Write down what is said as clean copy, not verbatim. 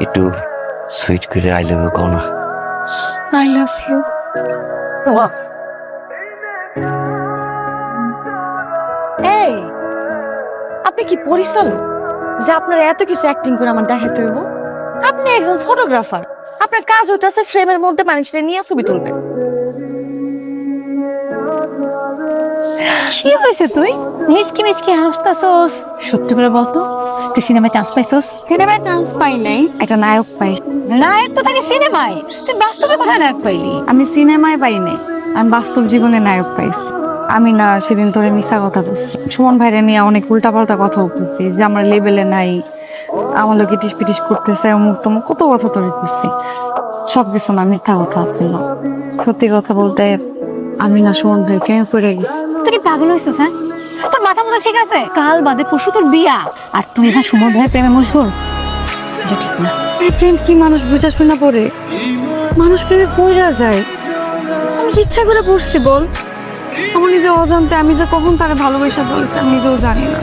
একটু সুইট করে I love you কও না। I love you. এই আপনি কি পরিচালক যে আপনার এত কিছু অ্যাক্টিং করে আমার দেখাতে হইব? আপনি একজন ফটোগ্রাফার, আপনার কাজ হইতেছে ফ্রেমের মধ্যে মানুষটা নিয়ে ছবি তুলবেন। কি হয়েছে তুই মিচকি মিচকি হাসতাছস? সত্যি করে বলতো, তুই সিনেমায় চান্স পাইছস? সিনেমায় চান্স পাই নাই, একটা নায়ক পাই। নায়ক তো থাকে সিনেমায়, তুই বাস্তবে কোথায় নায়ক পাইলি? আমি সিনেমায় পাই নাই, আমি বাস্তব জীবনে নায়ক পাইছি। আমি না সেদিন তোরে মিশা কথা বলছি, সুমন ভাইরে নিয়ে অনেক উল্টাপাল্টা কথা বলছি যে আমার লেভেলে নাই, আমার লোক ইটিস পিটিস করতেছে, অমুক তমুক কত কথা তোরে করছি। সবকিছু না মিথ্যা কথা ছিল। সত্যি কথা বলতে আমি না সুমন ভাই প্রেমে পড়ে গেছি। তুই কি পাগল হইছস? হ্যাঁ, তোর মাথা মতো ঠিক আছে? কাল বাদে পরশু তোর বিয়া, আর তুই এখন সুমন ভাইয়ের প্রেমে মশগুল? এটা ঠিক না। এই প্রেম কি মানুষ বুঝা শোনা পড়ে? মানুষ প্রেমে পড়া যায়। আমি কি ইচ্ছা করে পড়ছি বল? আমার নিজে অজান্তে আমি যে কখন তারা ভালোবাসা বলেছি আমি নিজেও জানি না।